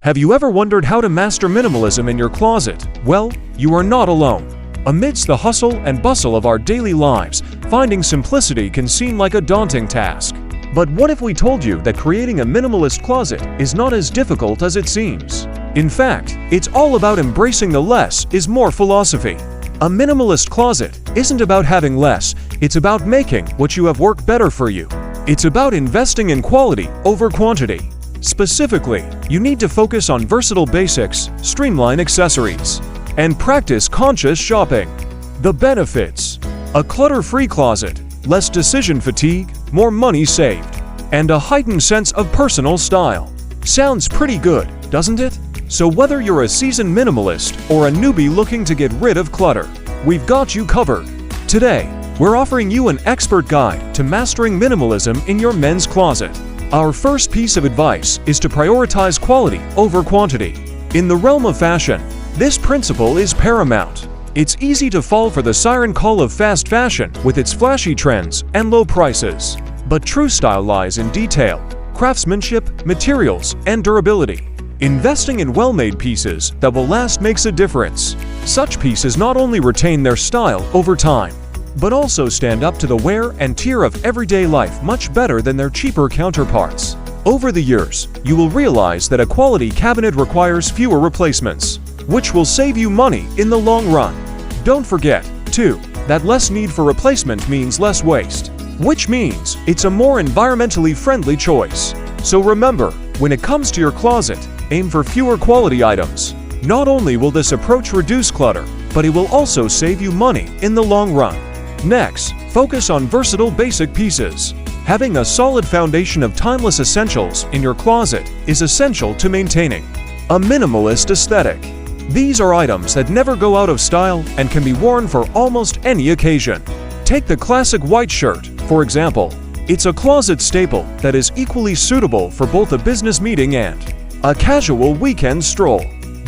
Have you ever wondered how to master minimalism in your closet? Well, you are not alone. Amidst the hustle and bustle of our daily lives, finding simplicity can seem like a daunting task. But what if we told you that creating a minimalist closet is not as difficult as it seems? In fact, it's all about embracing the less is more philosophy. A minimalist closet isn't about having less, it's about making what you have work better for you. It's about investing in quality over quantity. Specifically, you need to focus on versatile basics, streamline accessories, and practice conscious shopping. The benefits: a clutter-free closet, less decision fatigue, more money saved, and a heightened sense of personal style. Sounds pretty good, doesn't it? So whether you're a seasoned minimalist or a newbie looking to get rid of clutter, we've got you covered. Today, we're offering you an expert guide to mastering minimalism in your men's closet. Our first piece of advice is to prioritize quality over quantity. In the realm of fashion, this principle is paramount. It's easy to fall for the siren call of fast fashion with its flashy trends and low prices. But true style lies in detail, craftsmanship, materials, and durability. Investing in well-made pieces that will last makes a difference. Such pieces not only retain their style over time, but also stand up to the wear and tear of everyday life much better than their cheaper counterparts. Over the years, you will realize that a quality cabinet requires fewer replacements, which will save you money in the long run. Don't forget, too, that less need for replacement means less waste, which means it's a more environmentally friendly choice. So remember, when it comes to your closet, aim for fewer quality items. Not only will this approach reduce clutter, but it will also save you money in the long run. Next, focus on versatile basic pieces. Having a solid foundation of timeless essentials in your closet is essential to maintaining a minimalist aesthetic. These are items that never go out of style and can be worn for almost any occasion. Take the classic white shirt, for example. It's a closet staple that is equally suitable for both a business meeting and a casual weekend stroll.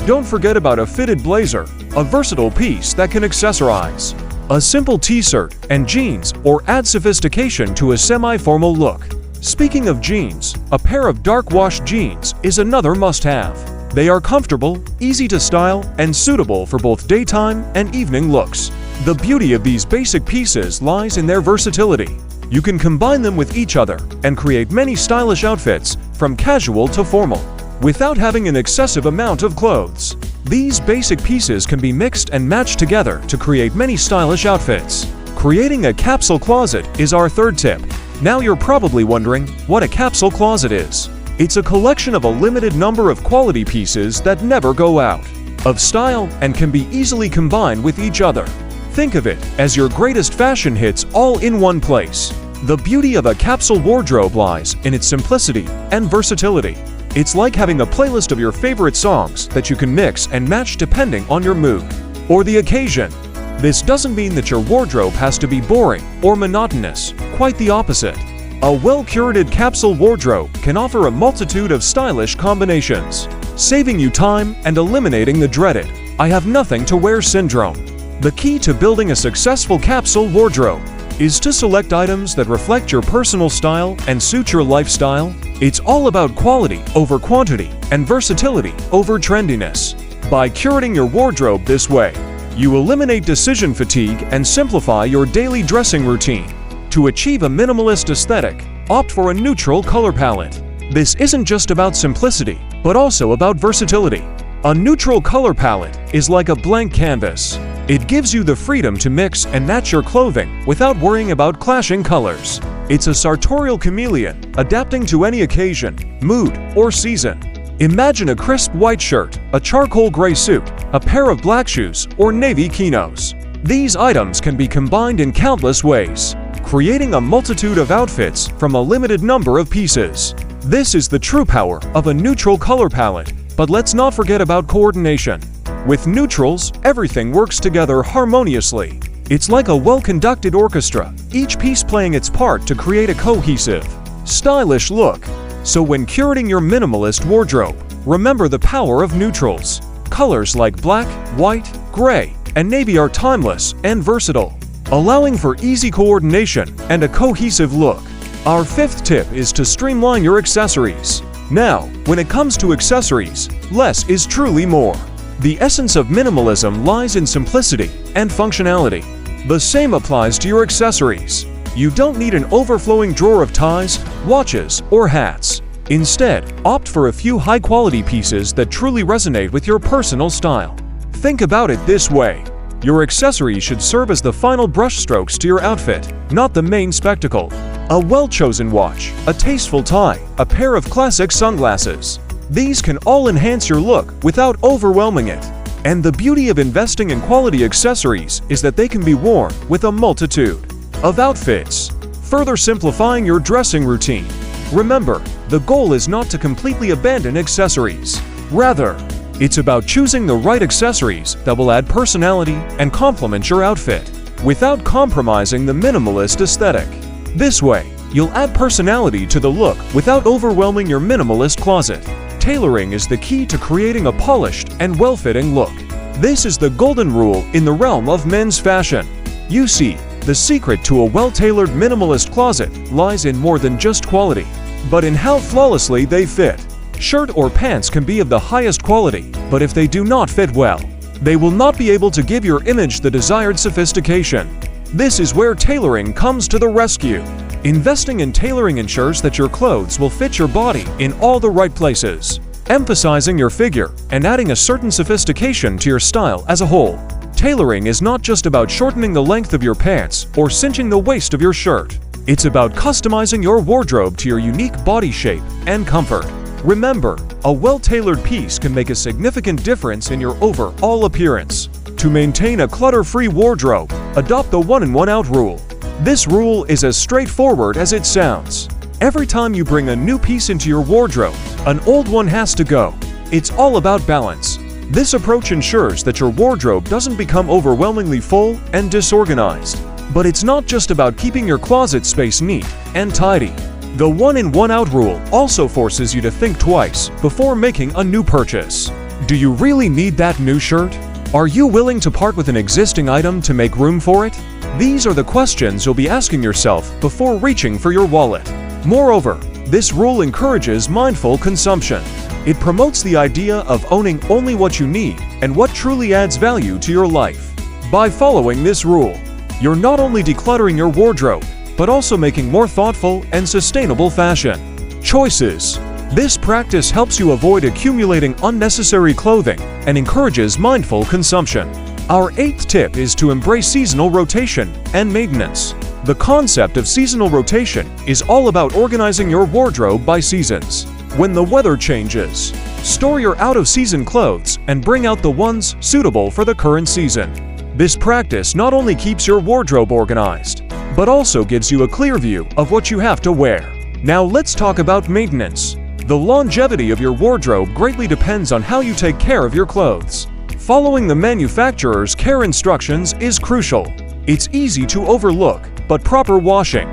Don't forget about a fitted blazer, a versatile piece that can accessorize a simple t-shirt and jeans or add sophistication to a semi-formal look. Speaking of jeans, a pair of dark wash jeans is another must-have. They are comfortable, easy to style, and suitable for both daytime and evening looks. The beauty of these basic pieces lies in their versatility. You can combine them with each other and create many stylish outfits, from casual to formal, without having an excessive amount of clothes. These basic pieces can be mixed and matched together to create many stylish outfits. Creating a capsule closet is our third tip. Now you're probably wondering what a capsule closet is. It's a collection of a limited number of quality pieces that never go out of style and can be easily combined with each other. Think of it as your greatest fashion hits all in one place. The beauty of a capsule wardrobe lies in its simplicity and versatility. It's like having a playlist of your favorite songs that you can mix and match depending on your mood or the occasion. This doesn't mean that your wardrobe has to be boring or monotonous, quite the opposite. A well-curated capsule wardrobe can offer a multitude of stylish combinations, saving you time and eliminating the dreaded "I have nothing to wear" syndrome. The key to building a successful capsule wardrobe is to select items that reflect your personal style and suit your lifestyle. It's all about quality over quantity and versatility over trendiness. By curating your wardrobe this way, you eliminate decision fatigue and simplify your daily dressing routine. To achieve a minimalist aesthetic, opt for a neutral color palette. This isn't just about simplicity, but also about versatility. A neutral color palette is like a blank canvas. It gives you the freedom to mix and match your clothing without worrying about clashing colors. It's a sartorial chameleon, adapting to any occasion, mood, or season. Imagine a crisp white shirt, a charcoal gray suit, a pair of black shoes, or navy chinos. These items can be combined in countless ways, creating a multitude of outfits from a limited number of pieces. This is the true power of a neutral color palette. But let's not forget about coordination. With neutrals, everything works together harmoniously. It's like a well-conducted orchestra, each piece playing its part to create a cohesive, stylish look. So when curating your minimalist wardrobe, remember the power of neutrals. Colors like black, white, gray, and navy are timeless and versatile, allowing for easy coordination and a cohesive look. Our fifth tip is to streamline your accessories. Now, when it comes to accessories, less is truly more. The essence of minimalism lies in simplicity and functionality. The same applies to your accessories. You don't need an overflowing drawer of ties, watches, or hats. Instead, opt for a few high-quality pieces that truly resonate with your personal style. Think about it this way. Your accessories should serve as the final brushstrokes to your outfit, not the main spectacle. A well-chosen watch, a tasteful tie, a pair of classic sunglasses. These can all enhance your look without overwhelming it. And the beauty of investing in quality accessories is that they can be worn with a multitude of outfits, further simplifying your dressing routine. Remember, the goal is not to completely abandon accessories. Rather, it's about choosing the right accessories that will add personality and complement your outfit, without compromising the minimalist aesthetic. This way, you'll add personality to the look without overwhelming your minimalist closet. Tailoring is the key to creating a polished and well-fitting look. This is the golden rule in the realm of men's fashion. You see, the secret to a well-tailored minimalist closet lies in more than just quality, but in how flawlessly they fit. Shirt or pants can be of the highest quality, but if they do not fit well, they will not be able to give your image the desired sophistication. This is where tailoring comes to the rescue. Investing in tailoring ensures that your clothes will fit your body in all the right places, emphasizing your figure and adding a certain sophistication to your style as a whole. Tailoring is not just about shortening the length of your pants or cinching the waist of your shirt. It's about customizing your wardrobe to your unique body shape and comfort. Remember, a well-tailored piece can make a significant difference in your overall appearance. To maintain a clutter-free wardrobe, adopt the one-in-one-out rule. This rule is as straightforward as it sounds. Every time you bring a new piece into your wardrobe, an old one has to go. It's all about balance. This approach ensures that your wardrobe doesn't become overwhelmingly full and disorganized. But it's not just about keeping your closet space neat and tidy. The one-in-one-out rule also forces you to think twice before making a new purchase. Do you really need that new shirt? Are you willing to part with an existing item to make room for it? These are the questions you'll be asking yourself before reaching for your wallet. Moreover, this rule encourages mindful consumption. It promotes the idea of owning only what you need and what truly adds value to your life. By following this rule, you're not only decluttering your wardrobe, but also making more thoughtful and sustainable fashion choices. This practice helps you avoid accumulating unnecessary clothing and encourages mindful consumption. Our 8th tip is to embrace seasonal rotation and maintenance. The concept of seasonal rotation is all about organizing your wardrobe by seasons. When the weather changes, store your out-of-season clothes and bring out the ones suitable for the current season. This practice not only keeps your wardrobe organized, but also gives you a clear view of what you have to wear. Now let's talk about maintenance. The longevity of your wardrobe greatly depends on how you take care of your clothes. Following the manufacturer's care instructions is crucial. It's easy to overlook, but proper washing,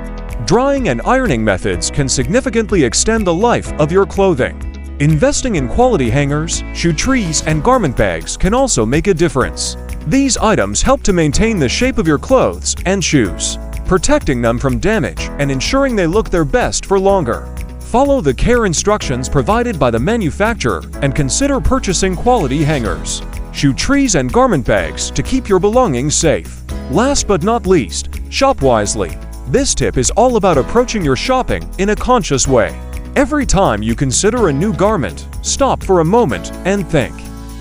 drying, and ironing methods can significantly extend the life of your clothing. Investing in quality hangers, shoe trees, and garment bags can also make a difference. These items help to maintain the shape of your clothes and shoes, protecting them from damage and ensuring they look their best for longer. Follow the care instructions provided by the manufacturer and consider purchasing quality hangers, shoe trees, and garment bags to keep your belongings safe. Last but not least, shop wisely. This tip is all about approaching your shopping in a conscious way. Every time you consider a new garment, stop for a moment and think,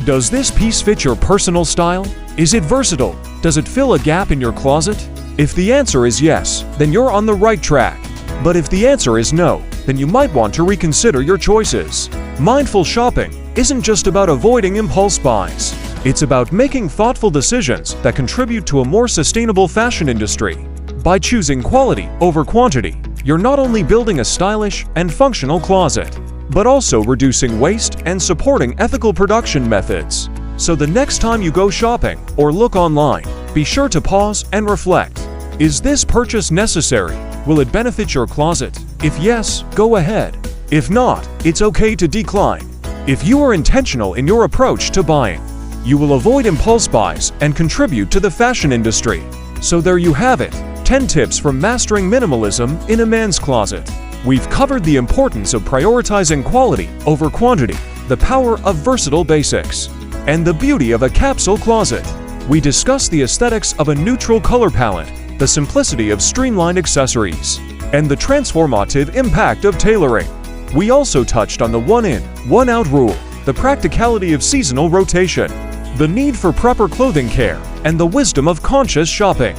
does this piece fit your personal style? Is it versatile? Does it fill a gap in your closet? If the answer is yes, then you're on the right track. But if the answer is no, then you might want to reconsider your choices. Mindful shopping isn't just about avoiding impulse buys. It's about making thoughtful decisions that contribute to a more sustainable fashion industry. By choosing quality over quantity, you're not only building a stylish and functional closet, but also reducing waste and supporting ethical production methods. So the next time you go shopping or look online, be sure to pause and reflect. Is this purchase necessary? Will it benefit your closet? If yes, go ahead. If not, it's okay to decline. If you are intentional in your approach to buying, you will avoid impulse buys and contribute to the fashion industry. So there you have it, 10 tips for mastering minimalism in a man's closet. We've covered the importance of prioritizing quality over quantity, the power of versatile basics, and the beauty of a capsule closet. We discussed the aesthetics of a neutral color palette, the simplicity of streamlined accessories, and the transformative impact of tailoring. We also touched on the one-in, one-out rule, the practicality of seasonal rotation, the need for proper clothing care, and the wisdom of conscious shopping.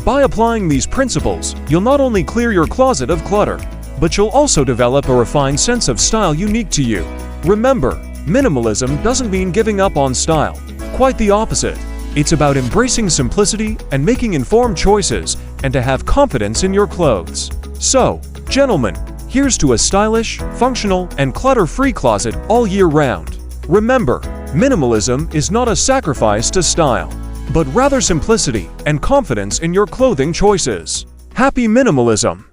By applying these principles, you'll not only clear your closet of clutter, but you'll also develop a refined sense of style unique to you. Remember, minimalism doesn't mean giving up on style. Quite the opposite. It's about embracing simplicity and making informed choices, and to have confidence in your clothes. So, gentlemen, here's to a stylish, functional, and clutter-free closet all year round. Remember, minimalism is not a sacrifice to style, but rather simplicity and confidence in your clothing choices. Happy minimalism!